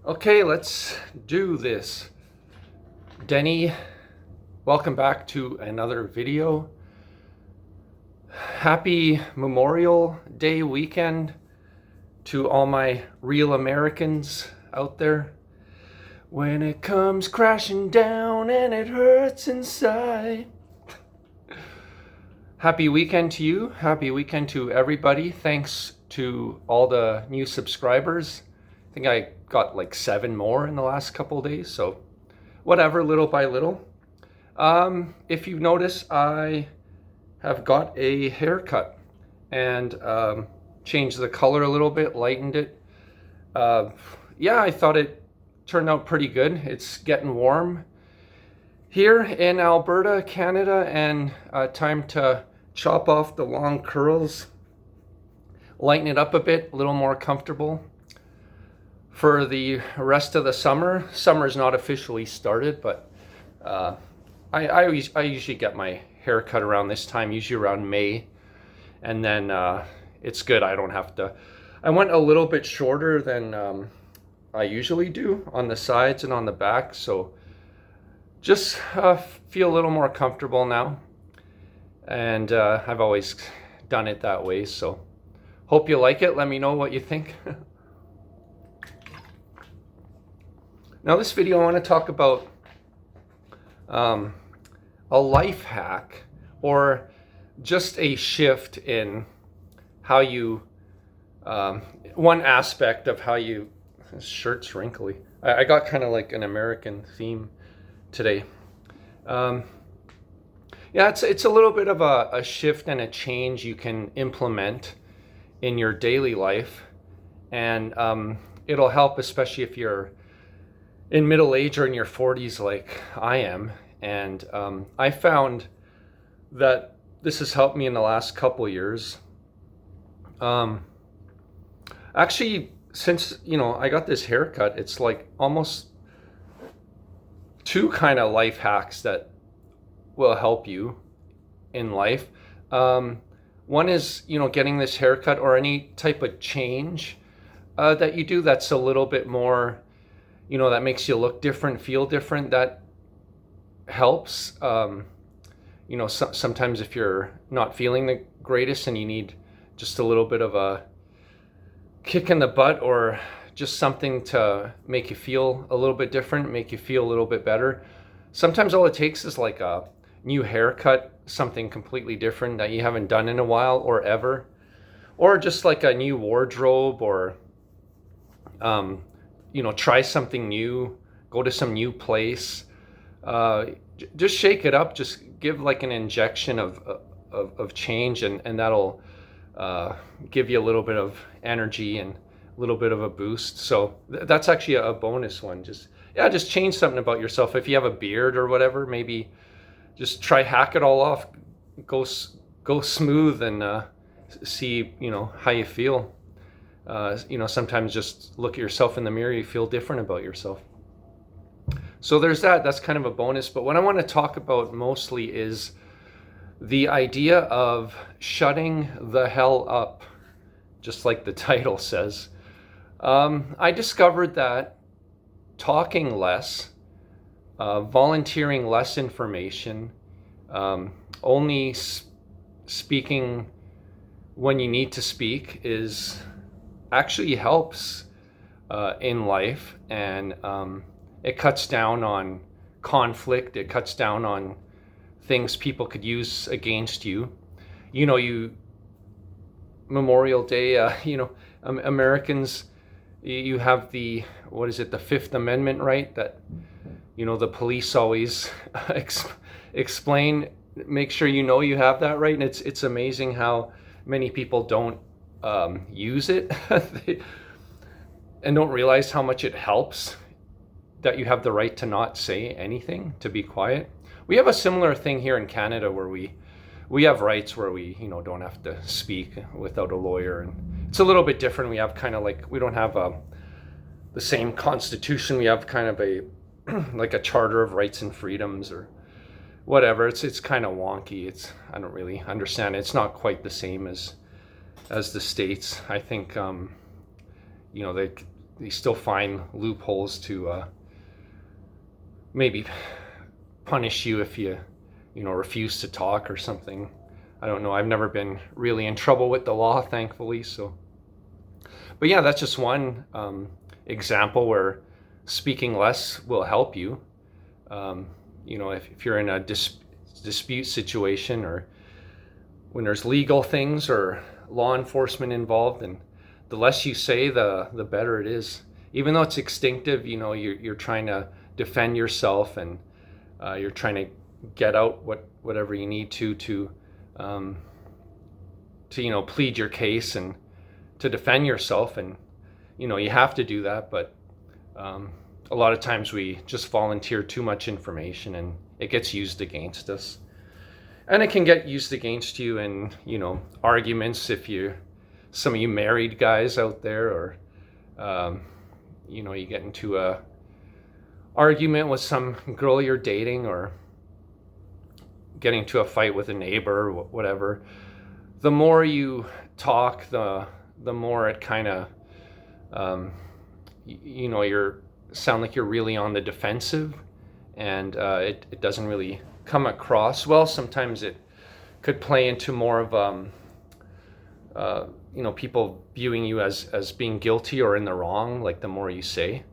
Okay, let's do this. Denny, welcome back to another video. Happy Memorial Day weekend to all my real Americans out there. When it comes crashing down and it hurts inside. Happy weekend to you. Happy weekend to everybody. Thanks to all the new subscribers. I think I got like 7 more in the last couple of days, so whatever, little by little. If you notice, I have got a haircut and changed the color a little bit, lightened it. Yeah, I thought it turned out pretty good. It's getting warm here in Alberta, Canada, and time to chop off the long curls, lighten it up a bit, a little more comfortable for the rest of the summer. Summer's not officially started, but I usually get my hair cut around this time, usually around May, and then it's good. I don't have to. I went a little bit shorter than I usually do on the sides and on the back, so just feel a little more comfortable now, and I've always done it that way, so hope you like it. Let me know what you think. Now this video I want to talk about a life hack, or just a shift in how you, one aspect of how you, this shirt's wrinkly. I got kind of like an American theme today. Yeah, it's a little bit of a shift and a change you can implement in your daily life, and it'll help, especially if you're in middle age or in your 40s like I am. And I found that this has helped me in the last couple years. Actually, since I got this haircut, it's like almost 2 kind of life hacks that will help you in life. One is getting this haircut or any type of change that you do that's a little bit more, that makes you look different, feel different. That helps. Sometimes if you're not feeling the greatest and you need just a little bit of a kick in the butt, or just something to make you feel a little bit different, make you feel a little bit better. Sometimes all it takes is like a new haircut, something completely different that you haven't done in a while or ever, or just like a new wardrobe, or try something new, go to some new place, just shake it up, just give like an injection of change, and that'll give you a little bit of energy and a little bit of a boost. So that's actually a bonus one. Just change something about yourself. If you have a beard or whatever, maybe just try hack it all off, go smooth, and see how you feel. Sometimes just look at yourself in the mirror, you feel different about yourself. So there's that's kind of a bonus. But what I want to talk about mostly is the idea of shutting the hell up, just like the title says. I discovered that talking less, volunteering less information, only speaking when you need to speak is actually helps in life, and it cuts down on conflict. It cuts down on things people could use against you. Memorial Day, Americans, you have the Fifth Amendment, right? That the police always explain, make sure you have that right. And it's amazing how many people don't use it and don't realize how much it helps, that you have the right to not say anything, to be quiet. We have a similar thing here in Canada where we have rights where we don't have to speak without a lawyer, and it's a little bit different. We have kind of like, we don't have the same constitution. We have kind of a like a charter of rights and freedoms or whatever. It's kind of wonky. I don't really understand it. It's not quite the same as the States. I think they they still find loopholes to maybe punish you if you refuse to talk or something. I don't know. I've never been really in trouble with the law, thankfully. So, but yeah, that's just one example where speaking less will help you. If you're in a dispute situation, or when there's legal things or law enforcement involved, and the less you say, the better it is. Even though it's instinctive, you're trying to defend yourself, and you're trying to get out whatever you need to plead your case and to defend yourself, and you have to do that. But a lot of times we just volunteer too much information, and it gets used against us. And it can get used against you in arguments, if some of you married guys out there, or you get into a argument with some girl you're dating, or getting into a fight with a neighbor, or whatever. The more you talk, the more it kind of you're sound like you're really on the defensive, and it doesn't really come across well. Sometimes it could play into more of people viewing you as being guilty or in the wrong, like the more you say,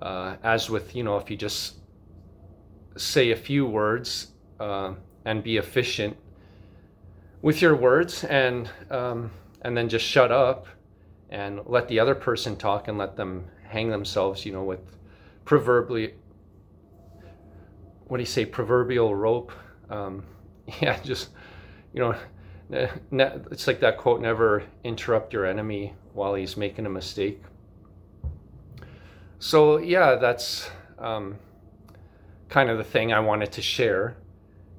as with if you just say a few words and be efficient with your words, and then just shut up and let the other person talk, and let them hang themselves with proverbial rope. Just it's like that quote, never interrupt your enemy while he's making a mistake. So yeah, that's kind of the thing I wanted to share,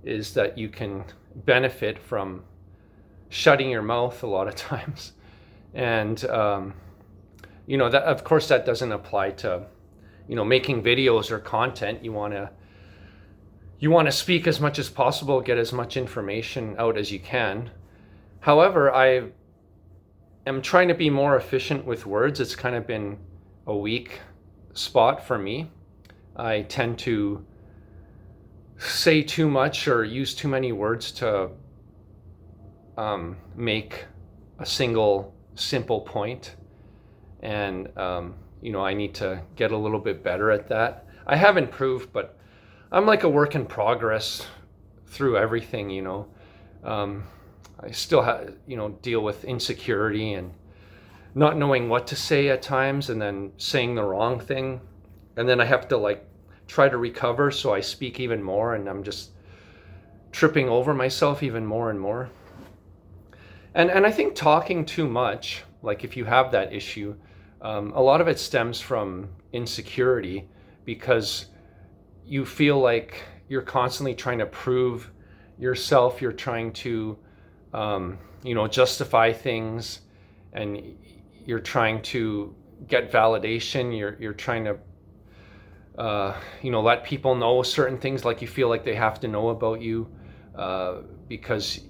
is that you can benefit from shutting your mouth a lot of times. And that, of course, that doesn't apply to making videos or content. You want to speak as much as possible, get as much information out as you can. However, I am trying to be more efficient with words. It's kind of been a weak spot for me. I tend to say too much or use too many words to make a single simple point. And I need to get a little bit better at that. I have improved, but I'm like a work in progress through everything. I still have deal with insecurity and not knowing what to say at times, and then saying the wrong thing, and then I have to try to recover, so I speak even more, and I'm just tripping over myself even more and more. And I think talking too much, like if you have that issue, a lot of it stems from insecurity, because you feel like you're constantly trying to prove yourself. You're trying to, justify things, and you're trying to get validation. You're trying to, let people know certain things, like you feel like they have to know about you, because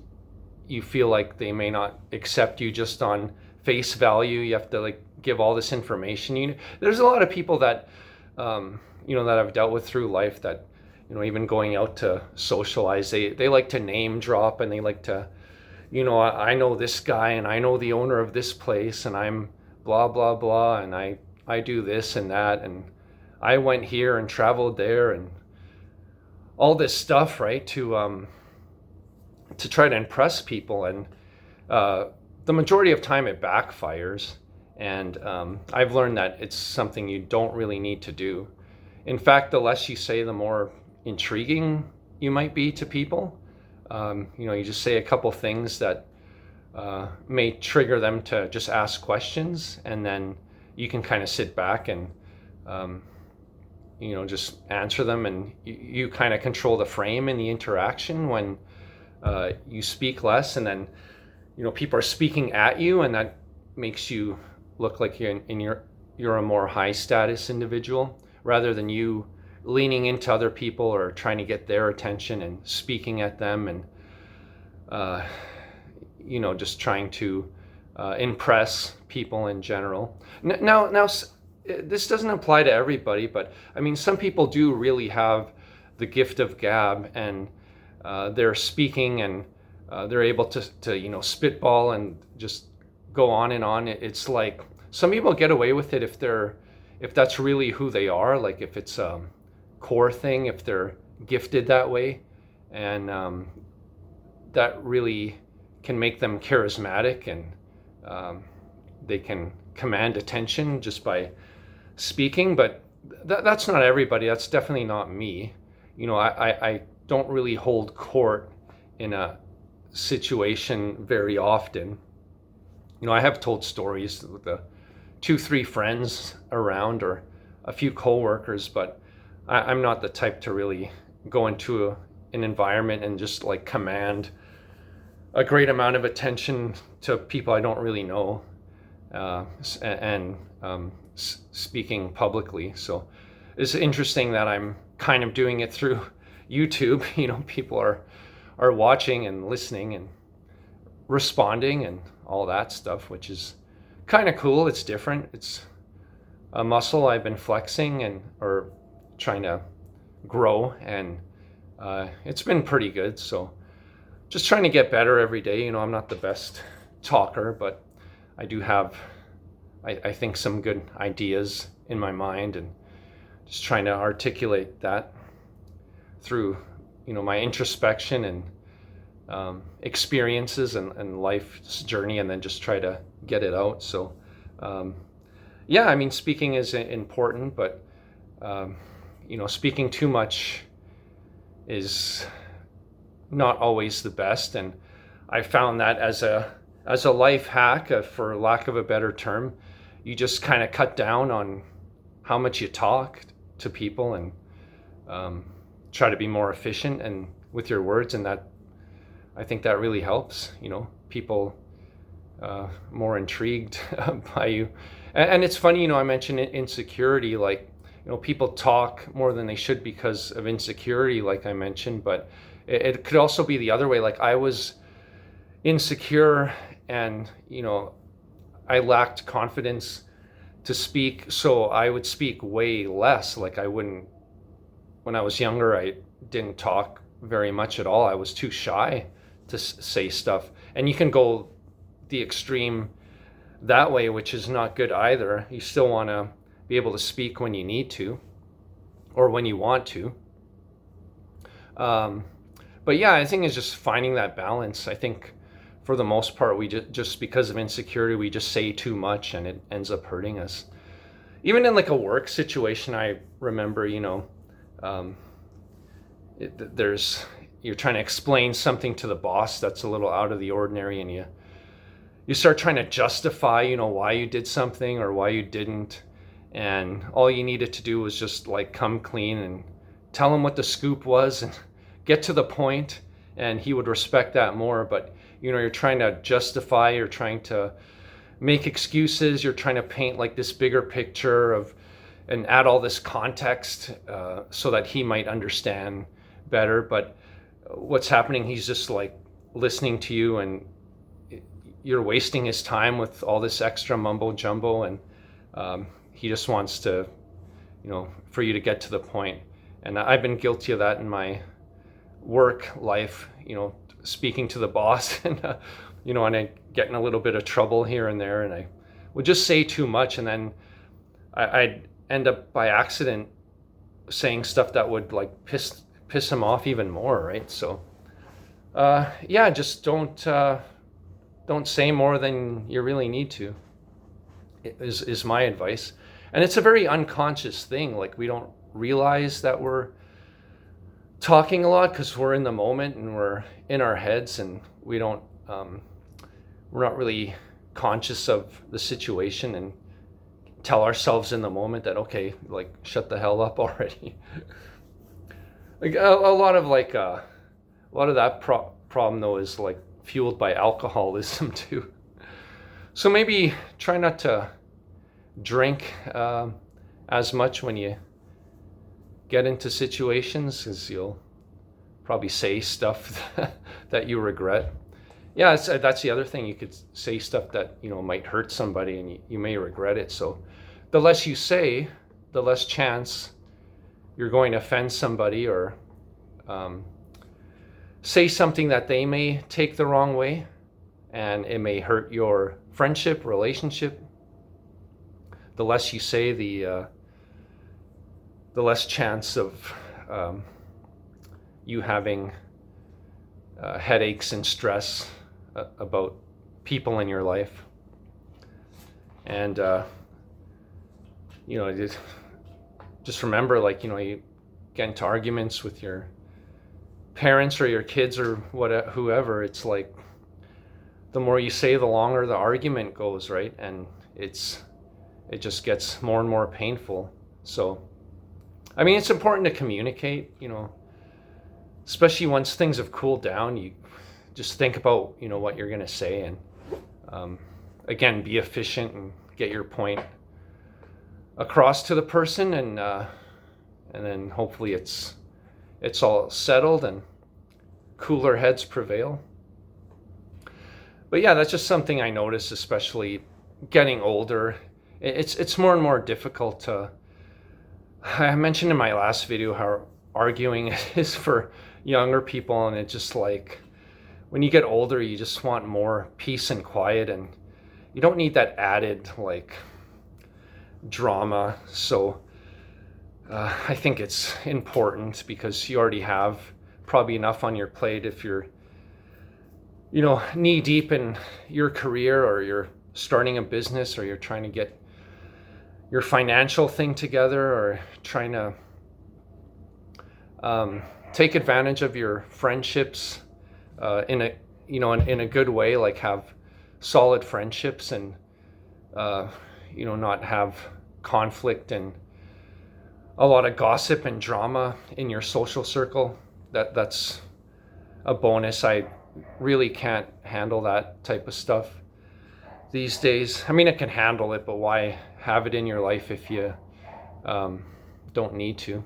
you feel like they may not accept you just on face value. You have to give all this information. There's a lot of people that that I've dealt with through life, that even going out to socialize, they like to name drop, and they like to I know this guy, and I know the owner of this place, and I'm blah blah blah, and I do this and that, and I went here and traveled there, and all this stuff, right, to try to impress people. And the majority of time it backfires, and I've learned that it's something you don't really need to do. In fact, the less you say, the more intriguing you might be to people. You just say a couple things that may trigger them to just ask questions, and then you can kind of sit back and just answer them, and you kind of control the frame in the interaction when you speak less, and then people are speaking at you, and that makes you look like you're a more high status individual, rather than you leaning into other people or trying to get their attention and speaking at them, and just trying to impress people in general. Now this doesn't apply to everybody, but I mean, some people do really have the gift of gab, and they're speaking, and they're able to spitball and just go on and on. It's like some people get away with it if that's really who they are, like if it's a core thing, if they're gifted that way, and that really can make them charismatic, and they can command attention just by speaking. But that's not everybody. That's definitely not me. I don't really hold court in a situation very often. I have told stories with the 2-3 friends around, or a few coworkers, but I'm not the type to really go into an environment and just like command a great amount of attention to people I don't really know, and speaking publicly. So it's interesting that I'm kind of doing it through YouTube. People are watching and listening and responding and all that stuff, which is kind of cool. It's different. It's a muscle I've been flexing or trying to grow, and it's been pretty good. So just trying to get better every day. I'm not the best talker, but I do have, I think, some good ideas in my mind, and just trying to articulate that through, my introspection and experiences and life's journey, and then just try to get it out. So, yeah, I mean, speaking is important, but, speaking too much is not always the best. And I found that as a life hack, for lack of a better term, you just kind of cut down on how much you talk to people, and try to be more efficient and with your words, and that, I think that really helps. People more intrigued by you. And it's funny, I mentioned insecurity, like, people talk more than they should because of insecurity, like I mentioned, but it could also be the other way. Like, I was insecure, and I lacked confidence to speak, so I would speak way less. Like, when I was younger, I didn't talk very much at all. I was too shy to say stuff. And you can go the extreme that way, which is not good either. You still want to be able to speak when you need to, or when you want to. But yeah, I think it's just finding that balance. I think for the most part, we just because of insecurity, we just say too much, and it ends up hurting us. Even in like a work situation, I remember, you're trying to explain something to the boss that's a little out of the ordinary, and you start trying to justify, why you did something or why you didn't. And all you needed to do was just like come clean and tell him what the scoop was and get to the point, and he would respect that more. But you're trying to justify, you're trying to make excuses, you're trying to paint like this bigger picture and add all this context so that he might understand better. But what's happening, he's just like listening to you, and you're wasting his time with all this extra mumbo jumbo, and he just wants to, for you to get to the point. And I've been guilty of that in my work life, speaking to the boss, and and I get in a little bit of trouble here and there, and I would just say too much, and then I'd end up by accident saying stuff that would like piss him off even more, right? So yeah, just don't say more than you really need to, is my advice. And it's a very unconscious thing. Like, we don't realize that we're talking a lot because we're in the moment and we're in our heads, and we don't we're not really conscious of the situation, and tell ourselves in the moment that, okay, like, shut the hell up already. Like a lot of that problem though is like fueled by alcoholism too. So maybe try not to drink as much when you get into situations, because you'll probably say stuff that you regret. Yeah, that's the other thing. You could say stuff that might hurt somebody, and you may regret it. So the less you say, the less chance you're going to offend somebody or say something that they may take the wrong way, and it may hurt your friendship, relationship. The less you say, the less chance of you having headaches and stress about people in your life. And just remember, like, you get into arguments with your parents or your kids or whoever. It's like, the more you say, the longer the argument goes, right? And it just gets more and more painful. So, I mean, it's important to communicate, especially once things have cooled down. You just think about, what you're going to say, and again, be efficient and get your point across to the person, and then hopefully it's all settled and cooler heads prevail. But yeah, that's just something I notice, especially getting older. It's more and more difficult to. I mentioned in my last video how arguing is for younger people, and it's just like, when you get older, you just want more peace and quiet, and you don't need that added like drama. So I think it's important, because you already have probably enough on your plate if you're knee deep in your career, or you're starting a business, or you're trying to get your financial thing together, or trying to take advantage of your friendships in a good way, like have solid friendships, and not have conflict and a lot of gossip and drama in your social circle. That's a bonus. I really can't handle that type of stuff these days. I mean, I can handle it, but why have it in your life if you don't need to?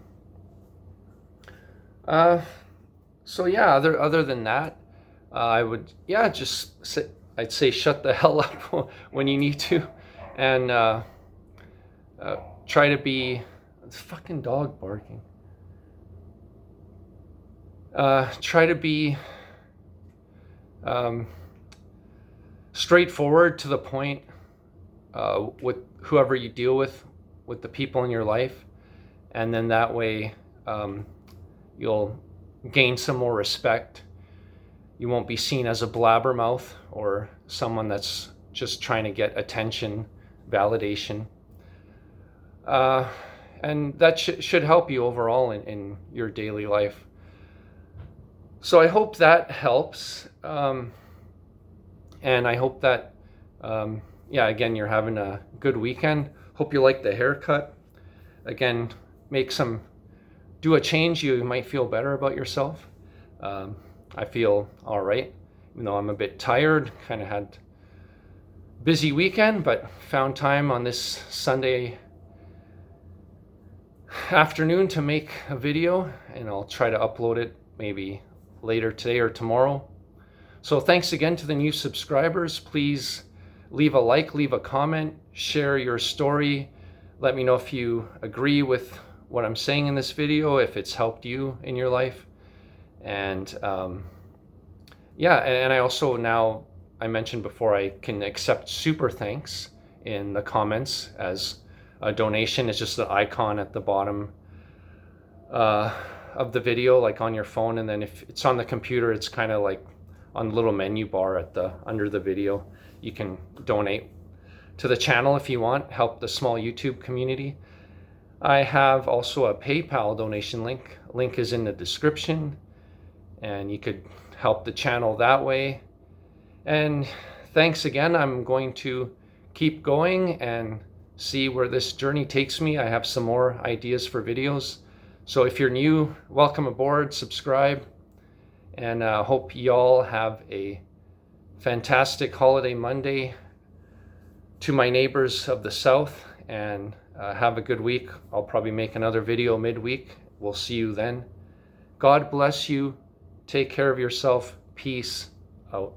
So yeah, other than that, I would I'd say shut the hell up when you need to, and try to be. It's fucking dog barking. Try to be straightforward, to the point, with whoever you deal with the people in your life, and then that way you'll gain some more respect. You won't be seen as a blabbermouth or someone that's just trying to get attention, validation, and that should help you overall in your daily life. So I hope that helps. And I hope that, again, you're having a good weekend. Hope you like the haircut. Again, do a change. You might feel better about yourself. I feel all right, even though I'm a bit tired. Kind of had a busy weekend, but found time on this Sunday afternoon to make a video, and I'll try to upload it maybe later today or tomorrow. So thanks again to the new subscribers. Please leave a like, leave a comment, share your story. Let me know if you agree with what I'm saying in this video, if it's helped you in your life. And and I also, now, I mentioned before, I can accept super thanks in the comments as a donation. It's just the icon at the bottom of the video, like on your phone, and then if it's on the computer, it's kind of like on the little menu bar under the video. You can donate to the channel if you want, help the small YouTube community. I have also a PayPal donation link. Link is in the description, and you could help the channel that way. And thanks again. I'm going to keep going and see where this journey takes me. I have some more ideas for videos. So if you're new, welcome aboard, subscribe, and hope y'all have a fantastic holiday Monday. To my neighbors of the South, and have a good week. I'll probably make another video midweek. We'll see you then. God bless you. Take care of yourself. Peace out.